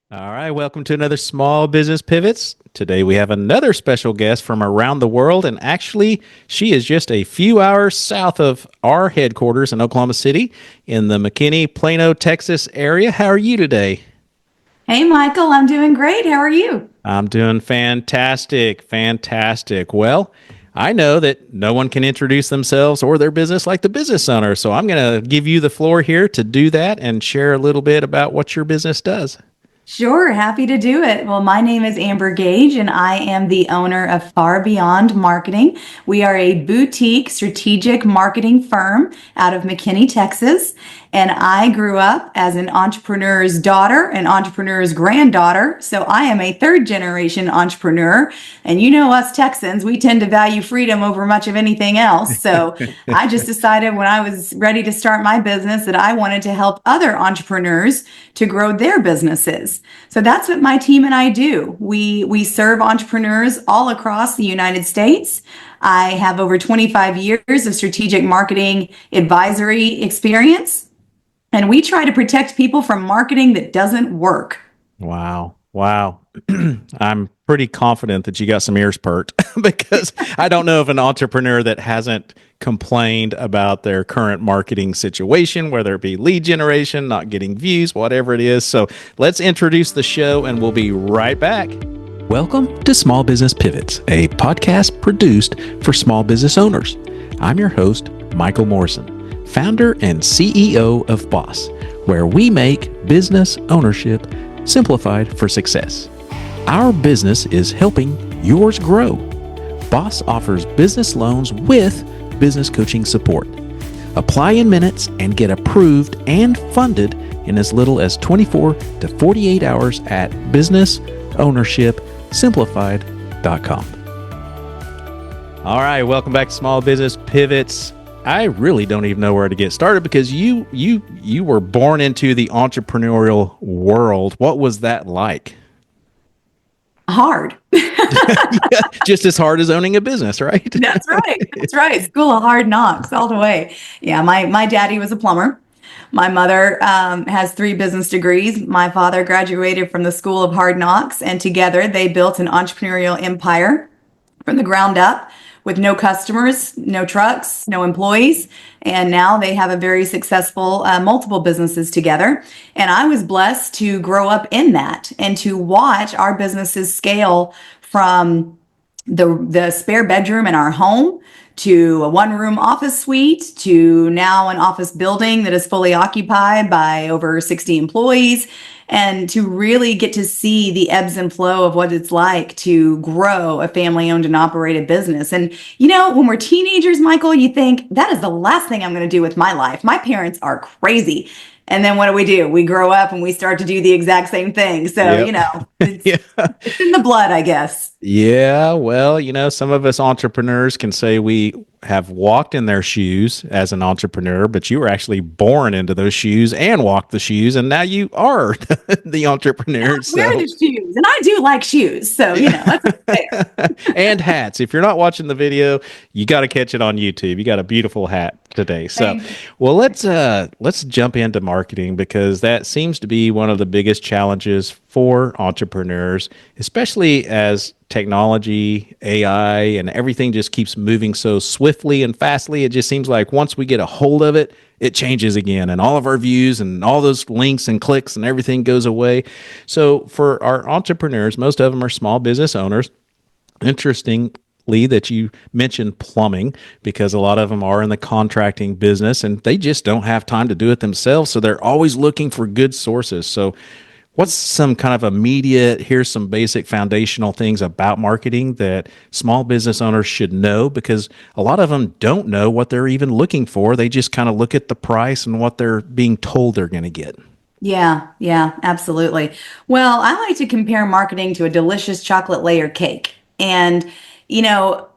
All right, welcome to another Small Business Pivots. Today we have another special guest from around the world, and actually, she is just a few hours south of our headquarters in Oklahoma City in the McKinney, Plano, Texas area. How are you today? Hey, Michael, I'm doing great. How are you? I'm doing fantastic, fantastic. Well, I know that no one can introduce themselves or their business like the business owner, so I'm going to give you the floor here to do that and share a little bit about what your business does. Sure, happy to do it. Well, my name is Amber Gaige, and I am the owner of Far Beyond Marketing. We are a boutique strategic marketing firm out of McKinney, Texas. And I grew up as an entrepreneur's daughter, an entrepreneur's granddaughter. So I am a third generation entrepreneur. And you know, us Texans, we tend to value freedom over much of anything else. So I just decided when I was ready to start my business that I wanted to help other entrepreneurs to grow their businesses. So that's what my team and I do. We serve entrepreneurs all across the United States. I have over 25 years of strategic marketing advisory experience, and we try to protect people from marketing that doesn't work. Wow. Wow. I'm pretty confident that you got some ears perked because I don't know of an entrepreneur that hasn't complained about their current marketing situation, whether it be lead generation, not getting views, whatever it is. So let's introduce the show and we'll be right back. Welcome to Small Business Pivots, a podcast produced for small business owners. I'm your host, Michael Morrison, founder and CEO of Boss, where we make business ownership simplified for success. Our business is helping yours grow. Boss offers business loans with business coaching support. Apply in minutes and get approved and funded in as little as 24 to 48 hours at businessownershipsimplified.com. All right, welcome back to Small Business Pivots. I really don't even know where to get started because you were born into the entrepreneurial world. What was that like? Hard. Just as hard as owning a business, right? That's right. That's right. School of hard knocks all the way. Yeah, my daddy was a plumber. My mother has three business degrees. My father graduated from the School of Hard Knocks, and together they built an entrepreneurial empire from the ground up with no customers, no trucks, no employees. And now they have a very successful multiple businesses together. And I was blessed to grow up in that and to watch our businesses scale from the spare bedroom in our home to a one room office suite to now an office building that is fully occupied by over 60 employees, and to really get to see the ebbs and flow of what it's like to grow a family owned and operated business. And you know, when we're teenagers, Michael, you think that is the last thing I'm going to do with my life. My parents are crazy. And then what do? We grow up and we start to do the exact same thing. So, Yep. you know, Yeah. it's in the blood, I guess. Yeah, well, some of us entrepreneurs can say we have walked in their shoes as an entrepreneur, but you were actually born into those shoes and walked the shoes, and now you are the entrepreneur. Wear So, the shoes, and I do like shoes, so you know that's fair. and hats. If you're not watching the video, you got to catch it on YouTube. You got a beautiful hat today. So, Thank you. well, let's jump into marketing because that seems to be one of the biggest challenges for entrepreneurs, especially as technology, AI, and everything just keeps moving so swiftly and fastly. It just seems like once we get a hold of it, it changes again, and all of our views and all those links and clicks and everything goes away. So, for our entrepreneurs, most of them are small business owners. Interestingly, that you mentioned plumbing because a lot of them are in the contracting business and they just don't have time to do it themselves. So they're always looking for good sources. So, what's some kind of immediate, here's some basic foundational things about marketing that small business owners should know? Because a lot of them don't know what they're even looking for. They just kind of look at the price and what they're being told they're going to get. Yeah, yeah, absolutely. Well, I like to compare marketing to a delicious chocolate layer cake. And, you know,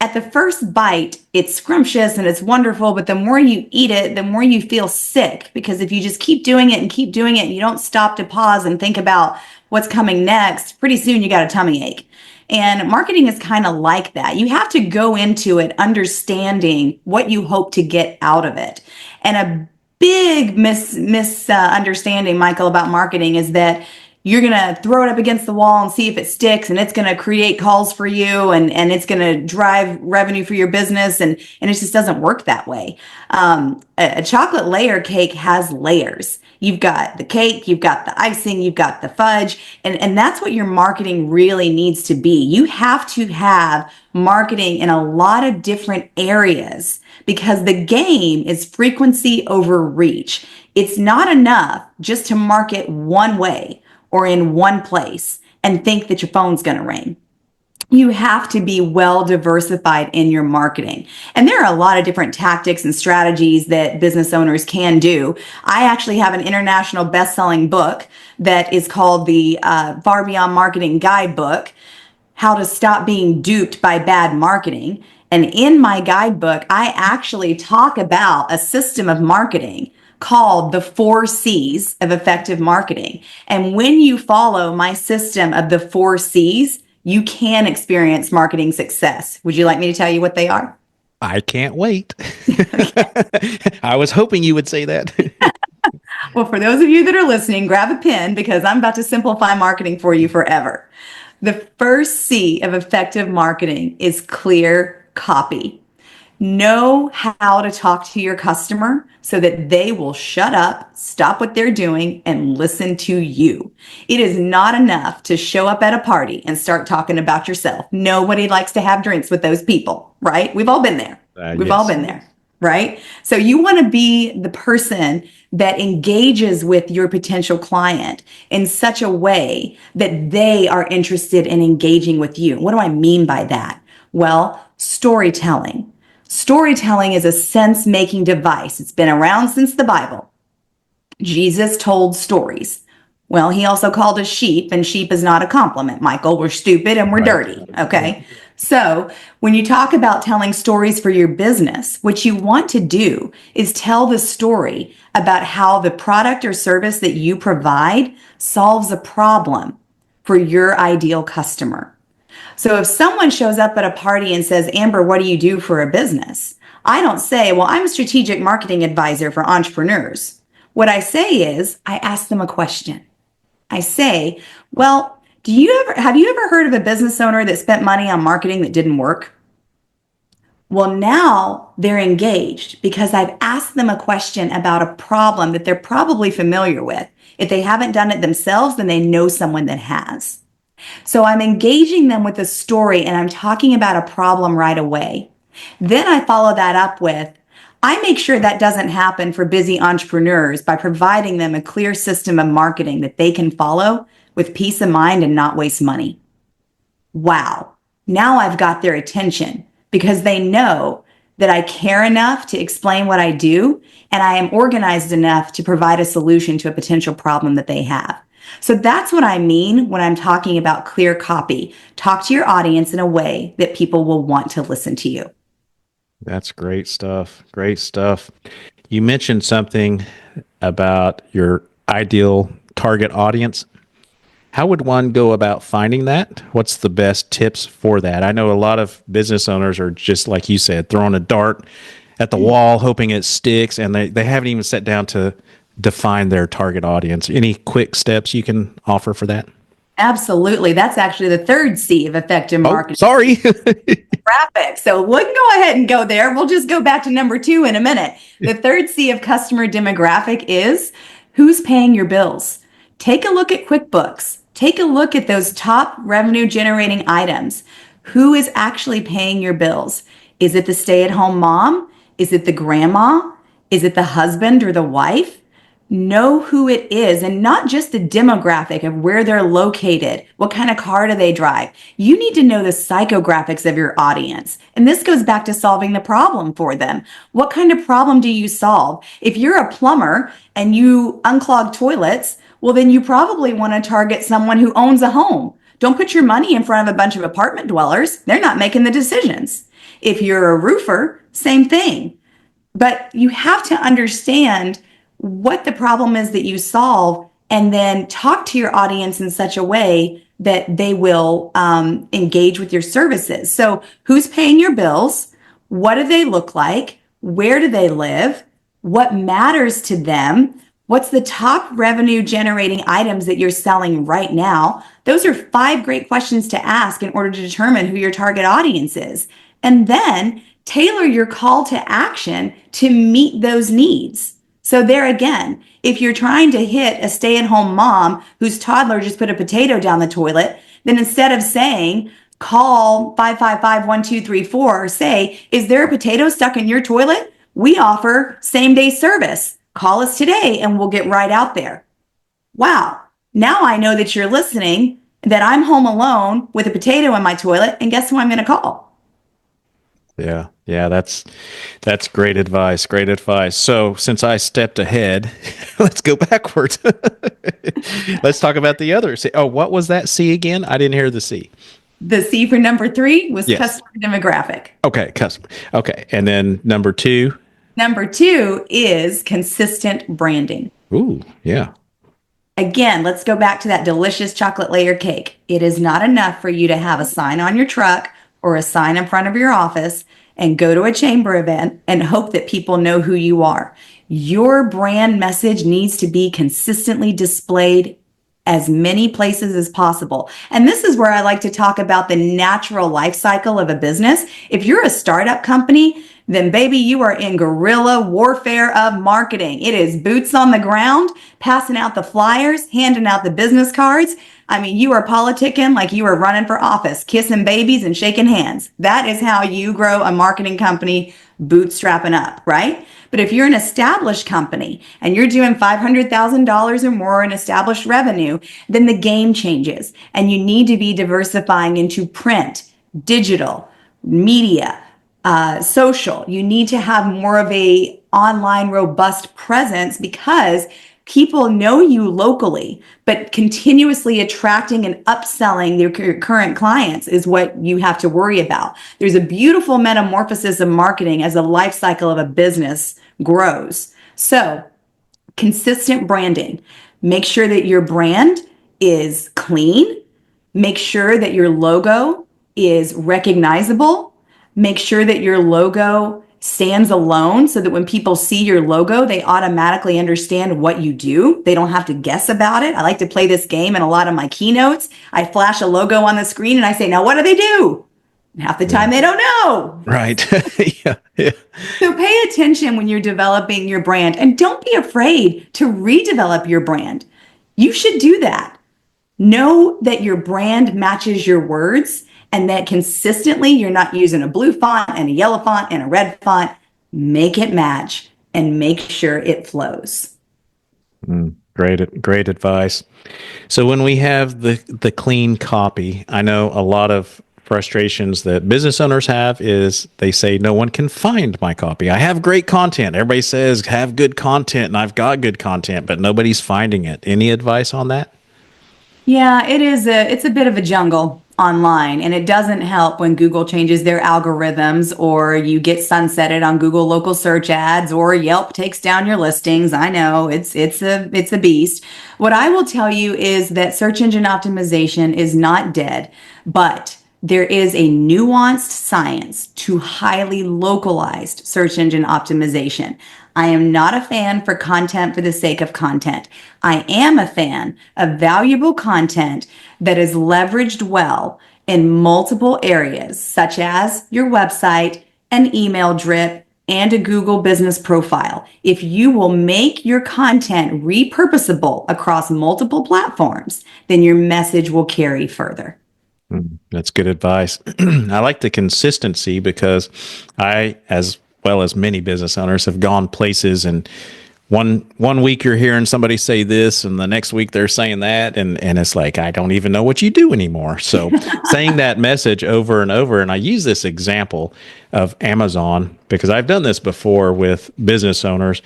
at the first bite, it's scrumptious and it's wonderful, but the more you eat it, the more you feel sick. Because if you just keep doing it and keep doing it, and you don't stop to pause and think about what's coming next, pretty soon you got a tummy ache. And marketing is kind of like that. You have to go into it understanding what you hope to get out of it. And a big misunderstanding, Michael, about marketing is that you're going to throw it up against the wall and see if it sticks, and it's going to create calls for you, and it's going to drive revenue for your business. And it just doesn't work that way. A chocolate layer cake has layers. You've got the cake, you've got the icing, you've got the fudge, and that's what your marketing really needs to be. You have to have marketing in a lot of different areas because the game is frequency over reach. It's not enough just to market one way or in one place and think that your phone's going to ring. You have to be well diversified in your marketing. And there are a lot of different tactics and strategies that business owners can do. I actually have an international best-selling book that is called the Far Beyond Marketing Guidebook, How to Stop Being Duped by Bad Marketing. And in my guidebook, I actually talk about a system of marketing called the 4 C's of effective marketing. And when you follow my system of the 4 C's, you can experience marketing success. Would you like me to tell you what they are? I can't wait. I was hoping you would say that. Well, for those of you that are listening, grab a pen because I'm about to simplify marketing for you forever. The first C of effective marketing is clear copy. Know how to talk to your customer so that they will shut up, stop what they're doing, and listen to you. It is not enough to show up at a party and start talking about yourself. Nobody likes to have drinks with those people, right? We've all been there. We've all Yes. been there, right? So you want to be the person that engages with your potential client in such a way that they are interested in engaging with you. What do I mean by that? Well, storytelling. Storytelling is a sense-making device. It's been around since the Bible. Jesus told stories. Well, he also called us sheep, and sheep is not a compliment, Michael. We're stupid and we're Right. dirty, okay? So when you talk about telling stories for your business, what you want to do is tell the story about how the product or service that you provide solves a problem for your ideal customer. So if someone shows up at a party and says, Amber, what do you do for a business? I don't say, well, I'm a strategic marketing advisor for entrepreneurs. What I say is I ask them a question. I say, well, have you ever heard of a business owner that spent money on marketing that didn't work? Well, now they're engaged because I've asked them a question about a problem that they're probably familiar with. If they haven't done it themselves, then they know someone that has. So I'm engaging them with a story and I'm talking about a problem right away. Then I follow that up with, I make sure that doesn't happen for busy entrepreneurs by providing them a clear system of marketing that they can follow with peace of mind and not waste money. Wow. Now I've got their attention because they know that I care enough to explain what I do and I am organized enough to provide a solution to a potential problem that they have. So that's what I mean when I'm talking about clear copy. Talk to your audience in a way that people will want to listen to you. That's great stuff. Great stuff. You mentioned something about your ideal target audience. How would one go about finding that? What's the best tips for that? I know a lot of business owners are just like you said, throwing a dart at the wall, hoping it sticks, and they haven't even sat down to define their target audience. Any quick steps you can offer for that? Absolutely. That's actually the third C of effective Oh, marketing. sorry. Graphic. So we can go ahead and go there. We'll just go back to number 2 in a minute. The third C of customer demographic is who's paying your bills. Take a look at QuickBooks. Take a look at those top revenue generating items. Who is actually paying your bills? Is it the stay-at-home mom? Is it the grandma? Is it the husband or the wife? Know who it is and not just the demographic of where they're located. What kind of car do they drive? You need to know the psychographics of your audience. And this goes back to solving the problem for them. What kind of problem do you solve? If you're a plumber and you unclog toilets, well, then you probably want to target someone who owns a home. Don't put your money in front of a bunch of apartment dwellers. They're not making the decisions. If you're a roofer, same thing. But you have to understand what the problem is that you solve and then talk to your audience in such a way that they will engage with your services. So who's paying your bills? What do they look like? Where do they live? What matters to them? What's the top revenue generating items that you're selling right now? Those are 5 great questions to ask in order to determine who your target audience is. And then tailor your call to action to meet those needs. So there again, if you're trying to hit a stay-at-home mom whose toddler just put a potato down the toilet, then instead of saying, call 555-1234, say, is there a potato stuck in your toilet? We offer same-day service. Call us today and we'll get right out there. Wow. Now I know that you're listening, that I'm home alone with a potato in my toilet, and guess who I'm going to call? Yeah. Yeah, that's great advice. Great advice. So, since I stepped ahead, let's go backwards. Let's talk about the other C. Oh, what was that C again? I didn't hear the C. The C for number 3 was Yes. customer demographic. Okay, customer. Okay, and then number 2. Number 2 is consistent branding. Ooh, yeah. Again, let's go back to that delicious chocolate layer cake. It is not enough for you to have a sign on your truck or a sign in front of your office and go to a chamber event and hope that people know who you are. Your brand message needs to be consistently displayed as many places as possible. And this is where I like to talk about the natural life cycle of a business. If you're a startup company, then baby, you are in guerrilla warfare of marketing. It is boots on the ground, passing out the flyers, handing out the business cards. I mean, you are politicking like you are running for office, kissing babies and shaking hands. That is how you grow a marketing company bootstrapping up, right? But if you're an established company and you're doing $500,000 or more in established revenue, then the game changes and you need to be diversifying into print, digital, media, social. You need to have more of a online robust presence because people know you locally, but continuously attracting and upselling your current clients is what you have to worry about. There's a beautiful metamorphosis of marketing as the life cycle of a business grows. So, consistent branding. Make sure that your brand is clean. Make sure that your logo is recognizable. Make sure that your logo stands alone so that when people see your logo, they automatically understand what you do. They don't have to guess about it. I like to play this game in a lot of my keynotes. I flash a logo on the screen and I say, now what do they do? And half the time they don't know. Right. Yeah. Yeah. So pay attention when you're developing your brand and don't be afraid to redevelop your brand. You should do that. Know that your brand matches your words and that consistently you're not using a blue font and a yellow font and a red font. Make it match and make sure it flows. Great advice. So when we have the clean copy, I know a lot of frustrations that business owners have is they say no one can find my copy. I have great content. Everybody says have good content and I've got good content, but nobody's finding it. Any advice on that? Yeah, it's a bit of a jungle online, and it doesn't help when Google changes their algorithms or you get sunsetted on Google local search ads or Yelp takes down your listings. I know it's a beast. What I will tell you is that search engine optimization is not dead, but there is a nuanced science to highly localized search engine optimization. I am not a fan for content for the sake of content. I am a fan of valuable content that is leveraged well in multiple areas, such as your website, an email drip, and a Google business profile. If you will make your content repurposable across multiple platforms, then your message will carry further. That's good advice. I like the consistency because I, as well as many business owners, have gone places and one week you're hearing somebody say this and the next week they're saying that and it's like I don't even know what you do anymore. So saying that message over and over, and I use this example of Amazon because I've done this before with business owners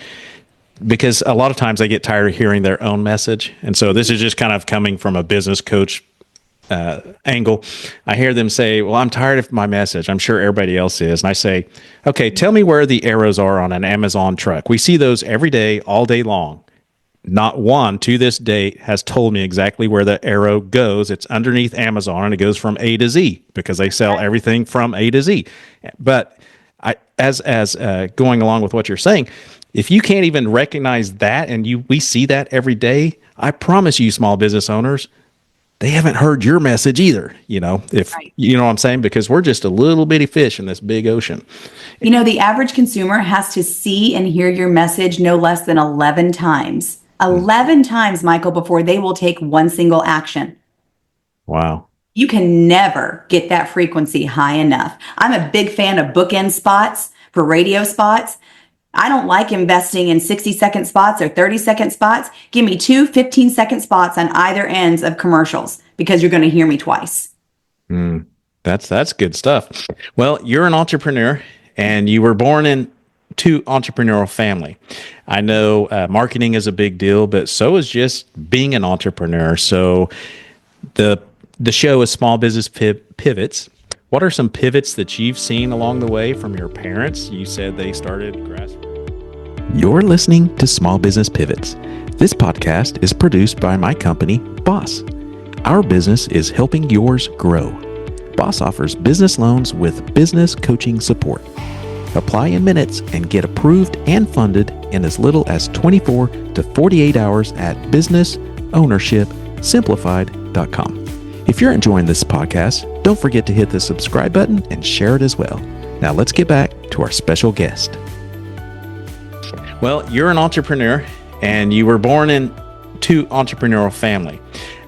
because a lot of times they get tired of hearing their own message. And so this is just kind of coming from a business coach angle. I hear them say, well, I'm tired of my message. I'm sure everybody else is. And I say, okay, tell me where the arrows are on an Amazon truck. We see those every day, all day long. Not one to this date has told me exactly where the arrow goes. It's underneath Amazon and it goes from A to Z because they sell everything from A to Z. But as going along with what you're saying, If you can't even recognize that, and we see that every day, I promise you, small business owners, they haven't heard your message either. If Right. you know what I'm saying, because we're just a little bitty fish in this big ocean. The average consumer has to see and hear your message no less than 11 times. Hmm. 11 times, Michael, before they will take one single action. Wow. You can never get that frequency high enough. I'm a big fan of bookend spots for radio spots. I don't like investing in 60-second spots or 30-second spots. Give me two 15-second spots on either ends of commercials because you're going to hear me twice. Mm, that's good stuff. Well, you're an entrepreneur, and you were born into entrepreneurial family. I know marketing is a big deal, but so is just being an entrepreneur. So the the show is Small Business Pivots. What are some pivots that you've seen along the way from your parents? You said they started grassroots. You're listening to Small Business Pivots. This podcast is produced by my company, Boss. Our business is helping yours grow. Boss offers business loans with business coaching support. Apply in minutes and get approved and funded in as little as 24 to 48 hours at businessownershipsimplified.com. If you're enjoying this podcast, don't forget to hit the subscribe button and share it as well. Now let's get back to our special guest. Well, you're an entrepreneur, and you were born into entrepreneurial family.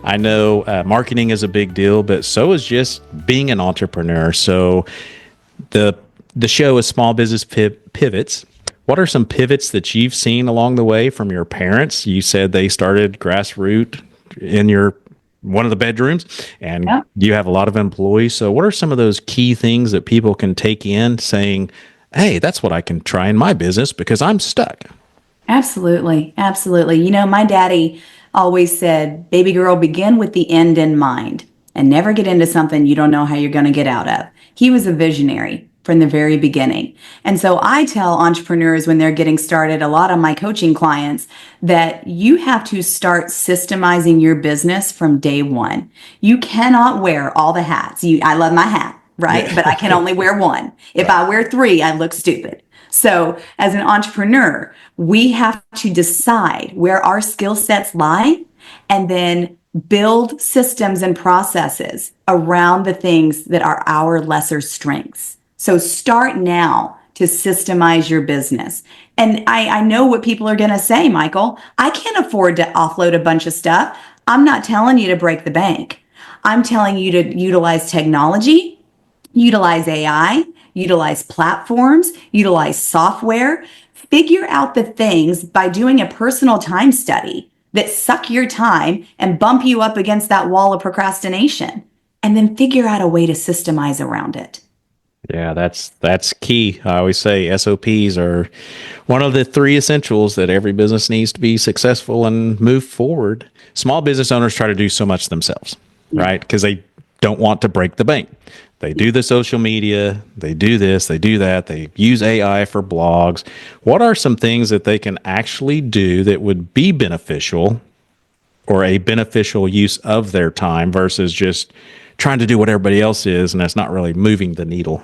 I know marketing is a big deal, but so is just being an entrepreneur. So the show is Small Business Pivots. What are some pivots that you've seen along the way from your parents? You said they started grassroots in your one of the bedrooms, and Yeah. you have a lot of employees. So what are some of those key things that people can take in saying, hey, that's what I can try in my business because I'm stuck? Absolutely. Absolutely. My daddy always said, baby girl, begin with the end in mind and never get into something you don't know how you're going to get out of. He was a visionary from the very beginning. And so I tell entrepreneurs when they're getting started, a lot of my coaching clients, that you have to start systemizing your business from day one. You cannot wear all the hats. I love my hat, right? Yeah. But I can only wear one. If I wear three, I look stupid. So as an entrepreneur, we have to decide where our skill sets lie and then build systems and processes around the things that are our lesser strengths. So start now to systemize your business. And I know what people are going to say, Michael. I can't afford to offload a bunch of stuff. I'm not telling you to break the bank. I'm telling you to utilize technology, utilize AI, utilize platforms, utilize software, figure out the things by doing a personal time study that suck your time and bump you up against that wall of procrastination, and then figure out a way to systemize around it. Yeah, that's key. I always say SOPs are one of the three essentials that every business needs to be successful and move forward. Small business owners try to do so much themselves, right? Because they don't want to break the bank. They do the social media, they do this, they do that, they use AI for blogs. What are some things that they can actually do that would be beneficial or a beneficial use of their time versus just trying to do what everybody else is, and that's not really moving the needle?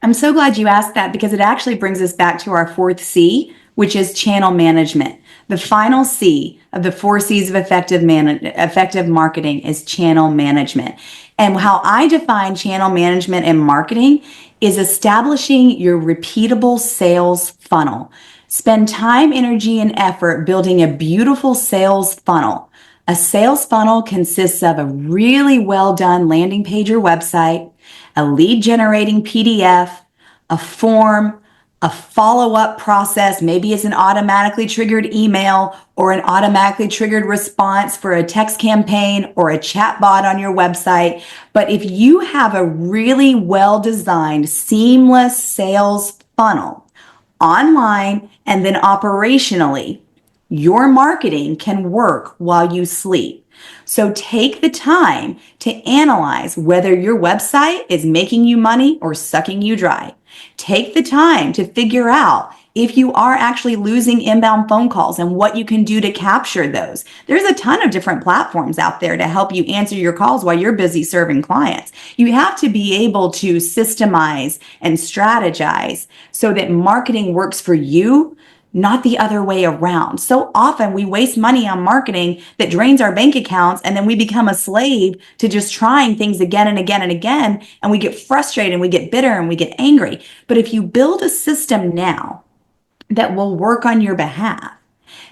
I'm so glad you asked that because it actually brings us back to our fourth C, which is channel management. The final C of the four C's of effective marketing is channel management. And how I define channel management and marketing is establishing your repeatable sales funnel. Spend time, energy, and effort building a beautiful sales funnel. A sales funnel consists of a really well done landing page or website, a lead generating PDF, a form, a follow-up process. Maybe it's an automatically triggered email or an automatically triggered response for a text campaign or a chat bot on your website. But if you have a really well-designed, seamless sales funnel online and then operationally, your marketing can work while you sleep. So take the time to analyze whether your website is making you money or sucking you dry. Take the time to figure out if you are actually losing inbound phone calls and what you can do to capture those. There's a ton of different platforms out there to help you answer your calls while you're busy serving clients. You have to be able to systemize and strategize so that marketing works for you, not the other way around. So often we waste money on marketing that drains our bank accounts, and then we become a slave to just trying things again and again and again. And we get frustrated and we get bitter and we get angry. But if you build a system now that will work on your behalf,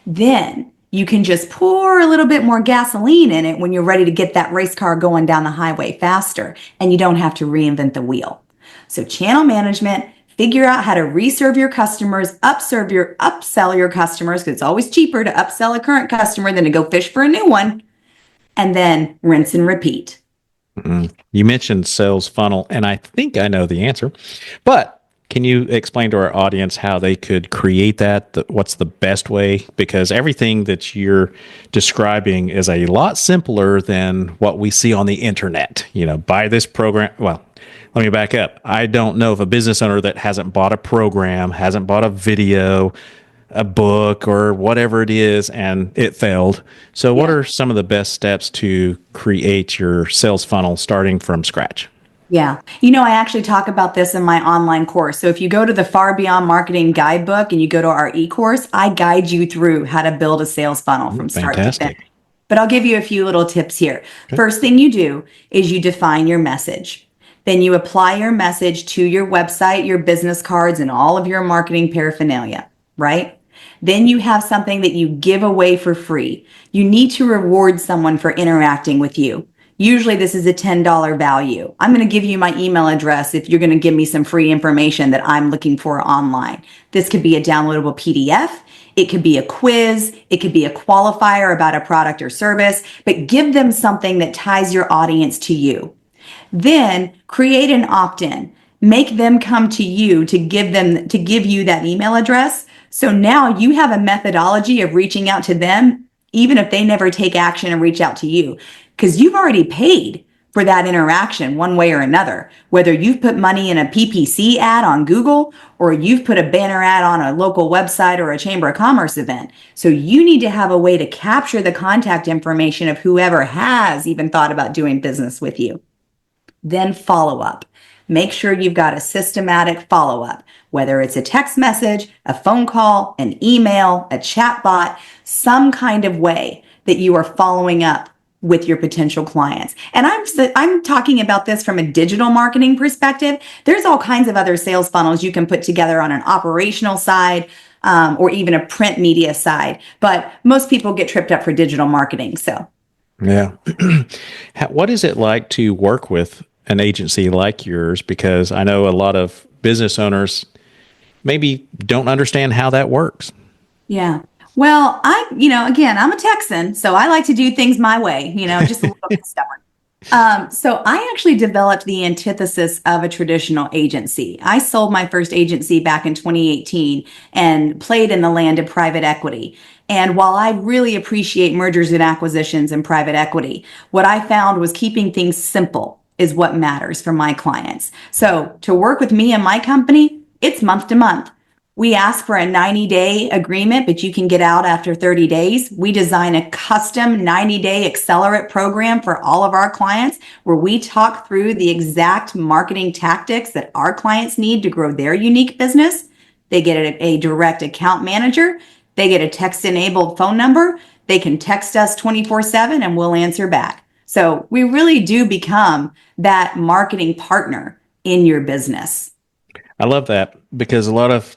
then you can just pour a little bit more gasoline in it when you're ready to get that race car going down the highway faster, and you don't have to reinvent the wheel. So channel management, figure out how to reserve your customers, upsell your customers, because it's always cheaper to upsell a current customer than to go fish for a new one, and then rinse and repeat. You mentioned sales funnel, and I think I know the answer, but can you explain to our audience how they could create that? What's the best way? Because everything that you're describing is a lot simpler than what we see on the internet. Buy this program. Well, let me back up. I don't know of a business owner that hasn't bought a program, hasn't bought a video, a book, or whatever it is, and it failed. So, what Yeah. are some of the best steps to create your sales funnel starting from scratch? Yeah. I actually talk about this in my online course. So if you go to the Far Beyond Marketing Guidebook and you go to our e-course, I guide you through how to build a sales funnel from start to finish. Fantastic. But I'll give you a few little tips here. Okay. First thing you do is you define your message. Then you apply your message to your website, your business cards, and all of your marketing paraphernalia, right? Then you have something that you give away for free. You need to reward someone for interacting with you. Usually this is a $10 value. I'm going to give you my email address if you're going to give me some free information that I'm looking for online. This could be a downloadable PDF. It could be a quiz. It could be a qualifier about a product or service, but give them something that ties your audience to you. Then create an opt-in. Make them come to you to give you that email address. So now you have a methodology of reaching out to them, even if they never take action and reach out to you, because you've already paid for that interaction one way or another, whether you've put money in a PPC ad on Google or you've put a banner ad on a local website or a Chamber of Commerce event. So you need to have a way to capture the contact information of whoever has even thought about doing business with you. Then follow up. Make sure you've got a systematic follow up, whether it's a text message, a phone call, an email, a chat bot, some kind of way that you are following up with your potential clients. And I'm talking about this from a digital marketing perspective. There's all kinds of other sales funnels you can put together on an operational side, or even a print media side. But most people get tripped up for digital marketing. So, Yeah. What is it like to work with an agency like yours? Because I know a lot of business owners maybe don't understand how that works. yeah. Well, again, I'm a Texan, so I like to do things my way, just a little bit stubborn. So I actually developed the antithesis of a traditional agency. I sold my first agency back in 2018 and played in the land of private equity. And while I really appreciate mergers and acquisitions and private equity, what I found was keeping things simple is what matters for my clients. So to work with me and my company, it's month to month. We ask for a 90-day agreement, but you can get out after 30 days. We design a custom 90-day accelerate program for all of our clients where we talk through the exact marketing tactics that our clients need to grow their unique business. They get a direct account manager. They get a text-enabled phone number. They can text us 24/7 and we'll answer back. So we really do become that marketing partner in your business. I love that because a lot of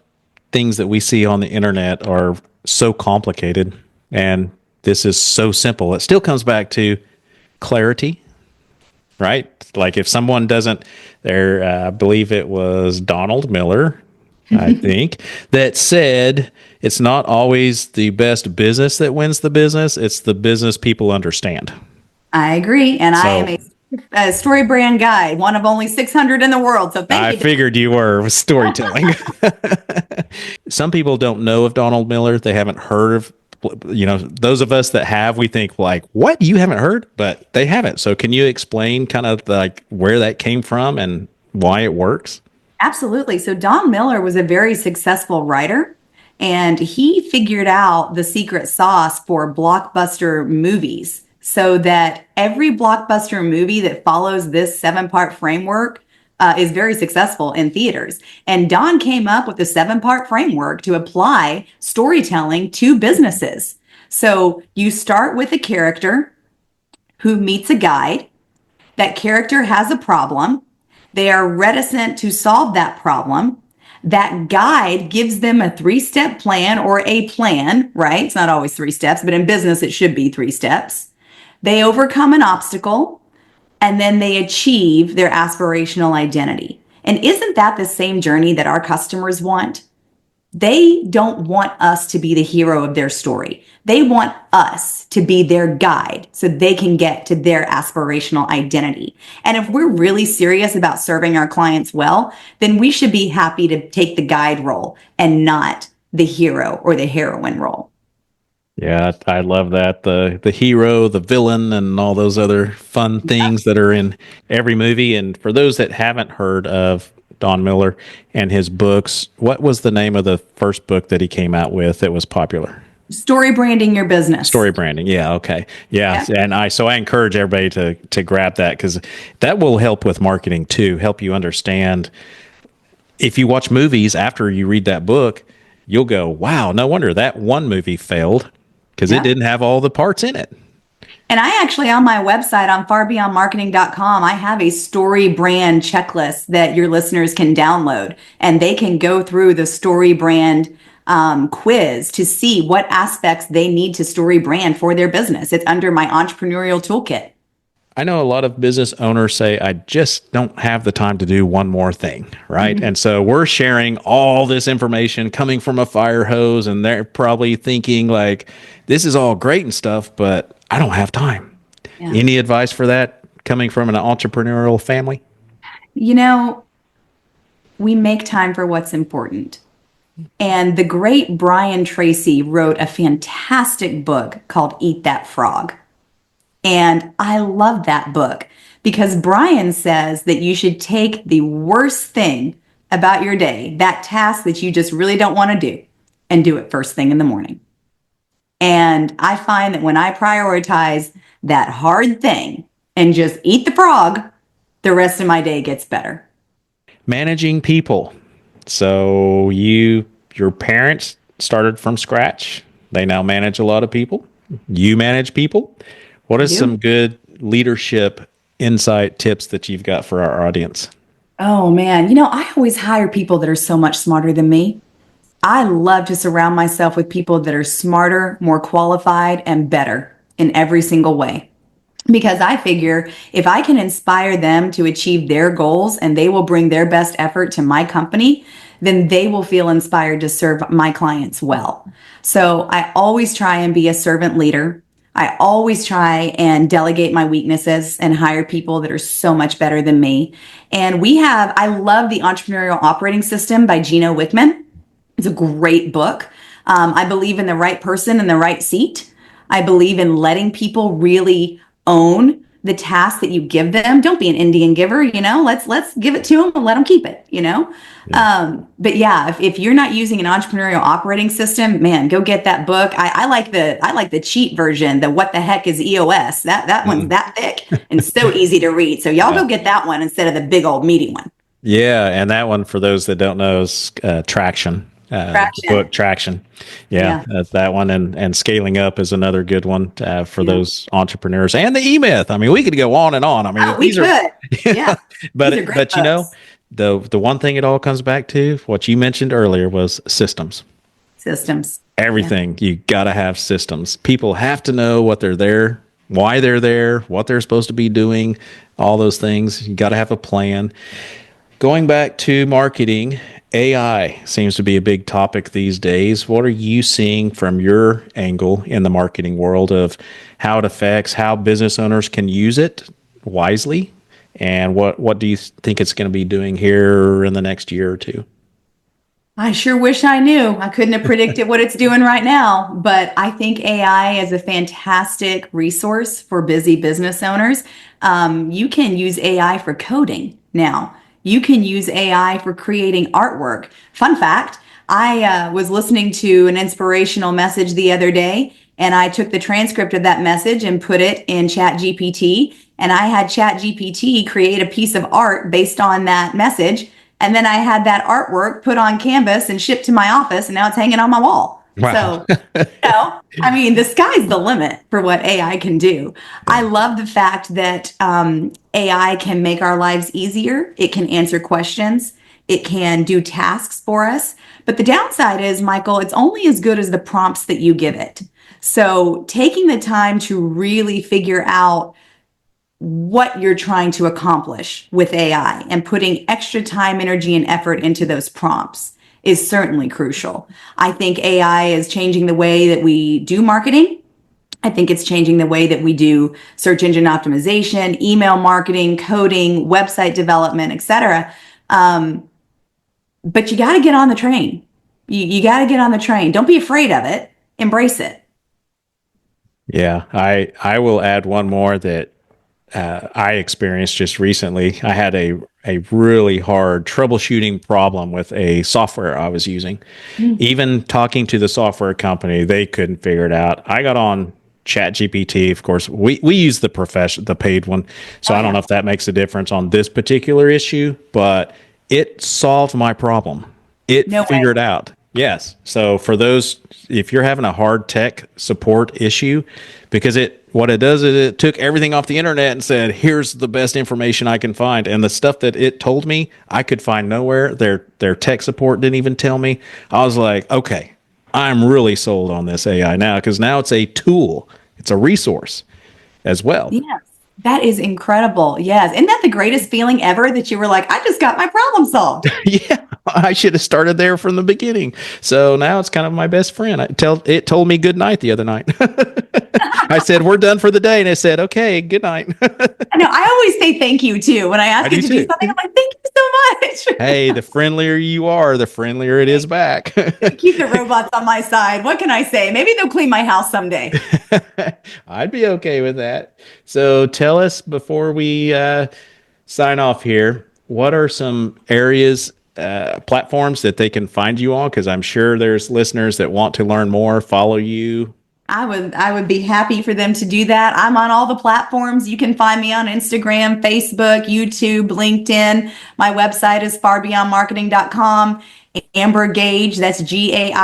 things that we see on the internet are so complicated and this is so simple. It still comes back to clarity, right? Like if someone doesn't, I believe it was Donald Miller, I think, that said it's not always the best business that wins the business. It's the business people understand. I agree. And I am So a story brand guy, one of only 600 in the world. So thank I you. figured you were with storytelling. Some people don't know of Donald Miller. They haven't heard of, those of us that have, we think like, what? You haven't heard? But they haven't. So can you explain kind of like where that came from and why it works? Absolutely. So Don Miller was a very successful writer, and he figured out the secret sauce for blockbuster movies so that every blockbuster movie that follows this 7-part framework is very successful in theaters. And Don came up with a 7-part framework to apply storytelling to businesses. So you start with a character who meets a guide. That character has a problem. They are reticent to solve that problem. That guide gives them a 3-step plan or a plan, right? It's not always 3 steps, but in business, it should be 3 steps. They overcome an obstacle and then they achieve their aspirational identity. And isn't that the same journey that our customers want? They don't want us to be the hero of their story. They want us to be their guide so they can get to their aspirational identity. And if we're really serious about serving our clients well, then we should be happy to take the guide role and not the hero or the heroine role. Yeah, I love that. The hero, the villain, and all those other fun things that are in every movie. And for those that haven't heard of Don Miller and his books, what was the name of the first book that he came out with that was popular? Story branding your business. Story branding. Yeah, okay. Yeah. Yeah. And I encourage everybody to grab that, because that will help with marketing too, help you understand. If you watch movies after you read that book, you'll go, wow, no wonder that one movie failed, because it Yeah. didn't have all the parts in it. And I actually, on my website on farbeyondmarketing.com, I have a story brand checklist that your listeners can download, and they can go through the story brand quiz to see what aspects they need to story brand for their business. It's under my entrepreneurial toolkit. I know a lot of business owners say, I just don't have the time to do one more thing, right? And so we're sharing all this information coming from a fire hose, and they're probably thinking like, this is all great and stuff, but I don't have time. Yeah. Any advice for that coming from an entrepreneurial family? You know, we make time for what's important. And the great Brian Tracy wrote a fantastic book called Eat That Frog. And I love that book because Brian says that you should take the worst thing about your day, that task that you just really don't want to do, and do it first thing in the morning. And I find that when I prioritize that hard thing and just eat the frog, the rest of my day gets better. Managing people. So your parents started from scratch. They now manage a lot of people. You manage people. What are some good leadership insight tips that you've got for our audience? Oh man, I always hire people that are so much smarter than me. I love to surround myself with people that are smarter, more qualified, and better in every single way. Because I figure if I can inspire them to achieve their goals and they will bring their best effort to my company, then they will feel inspired to serve my clients well. So I always try and be a servant leader. I always try and delegate my weaknesses and hire people that are so much better than me. And I love the Entrepreneurial Operating System by Gino Wickman. It's a great book. I believe in the right person in the right seat. I believe in letting people really own the task that you give them. Don't be an Indian giver, let's give it to them and let them keep it, But yeah, if you're not using an entrepreneurial operating system, man, go get that book. I like the cheat version, the what the heck is EOS. That one's that thick and so easy to read. So y'all go get that one instead of the big old meaty one. Yeah, and that one, for those that don't know, is Traction. Traction. Book Traction. Yeah, that's that one. And Scaling Up is another good one for those entrepreneurs. And the E-Myth. I mean, we could go on and on. I mean, we could. Yeah. but These are great books. the one thing it all comes back to, what you mentioned earlier, was systems. Systems. Everything. You got to have systems. People have to know what they're there, why they're there, what they're supposed to be doing, all those things. You got to have a plan. Going back to marketing, AI seems to be a big topic these days. What are you seeing from your angle in the marketing world of how it affects how business owners can use it wisely? And what do you think it's going to be doing here in the next year or two? I sure wish I knew. I couldn't have predicted what it's doing right now, but I think AI is a fantastic resource for busy business owners. You can use AI for coding now. You can use AI for creating artwork. Fun fact, I was listening to an inspirational message the other day, And I took the transcript of that message and put it in Chat GPT. And I had Chat GPT create a piece of art based on that message. And then I had that artwork put on canvas and shipped to my office. And now it's hanging on my wall. Wow. So, I mean, the sky's the limit for what AI can do. I love the fact that AI can make our lives easier. It can answer questions. It can do tasks for us. But the downside is, Michael, it's only as good as the prompts that you give it. So taking the time to really figure out what you're trying to accomplish with AI and putting extra time, energy, and effort into those prompts is certainly crucial. I think AI is changing the way that we do marketing. I think it's changing the way that we do search engine optimization, email marketing, coding, website development, etc. But you got to get on the train. You got to get on the train. Don't be afraid of it. Embrace it. Yeah, I will add one more that I experienced just recently. I had a really hard troubleshooting problem with a software I was using. Even talking to the software company, they couldn't figure it out. I got on ChatGPT. Of course, we use the paid one, so I don't know if that makes a difference on this particular issue, but it solved my problem. It figured out. Yes. So for those, if you're having a hard tech support issue, because what it does is it took everything off the internet and said, here's the best information I can find. And the stuff that it told me I could find nowhere. Their tech support didn't even tell me. I was like, okay, I'm really sold on this AI now, because now it's a tool. It's a resource as well. Yes. That is incredible. Yes. Isn't that the greatest feeling ever, that you were like, I just got my problem solved? Yeah, I should have started there from the beginning. So now it's kind of my best friend. It told me good night the other night. I said, we're done for the day. And it said, okay, good night. I know. I always say thank you too. When I ask it to do something, I'm like, thank you so much. Hey, the friendlier you are, the friendlier it is back. Keep the robots on my side. What can I say? Maybe they'll clean my house someday. I'd be okay with that. So tell us, before we sign off here, what are some areas, platforms that they can find you on? Because I'm sure there's listeners that want to learn more, follow you. I would be happy for them to do that. I'm on all the platforms. You can find me on Instagram, Facebook, YouTube, LinkedIn. My website is farbeyondmarketing.com. Amber Gaige, that's GAIGE.com.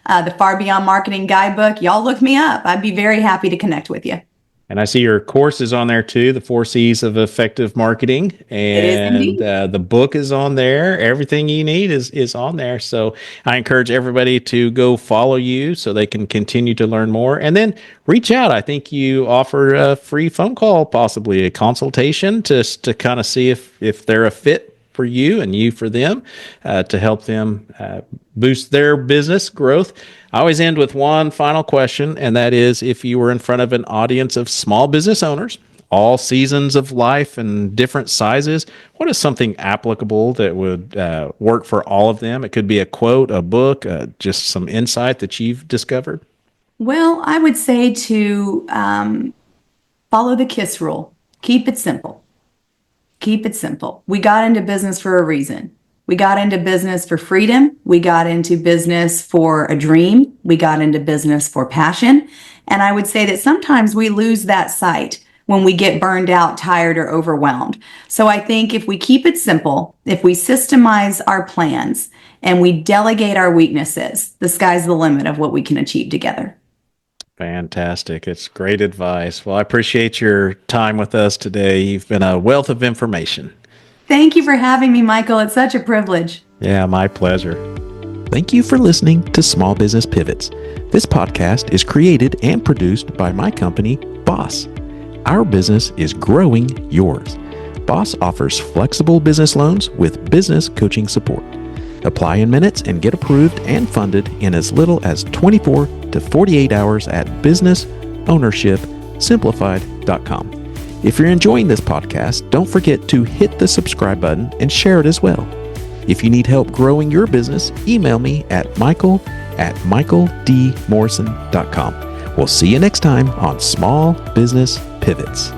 The Far Beyond Marketing Guidebook. Y'all look me up. I'd be very happy to connect with you. And I see your course is on there too, the 4 C's of effective marketing. And the book is on there. Everything you need is on there. So I encourage everybody to go follow you so they can continue to learn more. And then reach out. I think you offer a free phone call, possibly a consultation, to kind of see if they're a fit for you and you for them, to help them boost their business growth. I always end with one final question, and that is, if you were in front of an audience of small business owners, all seasons of life and different sizes, what is something applicable that would work for all of them? It could be a quote, a book, just some insight that you've discovered. Well, I would say to follow the KISS rule. Keep it simple. Keep it simple. We got into business for a reason. We got into business for freedom. We got into business for a dream. We got into business for passion. And I would say that sometimes we lose that sight when we get burned out, tired, or overwhelmed. So I think if we keep it simple, if we systemize our plans, and we delegate our weaknesses, the sky's the limit of what we can achieve together. Fantastic. It's great advice. Well, I appreciate your time with us today. You've been a wealth of information. Thank you for having me, Michael. It's such a privilege. Yeah, my pleasure. Thank you for listening to Small Business Pivots. This podcast is created and produced by my company, Boss. Our business is growing yours. Boss offers flexible business loans with business coaching support. Apply in minutes and get approved and funded in as little as 24 to 48 hours at businessownershipsimplified.com. If you're enjoying this podcast, don't forget to hit the subscribe button and share it as well. If you need help growing your business, email me at michael@michaeldmorrison.com. We'll see you next time on Small Business Pivots.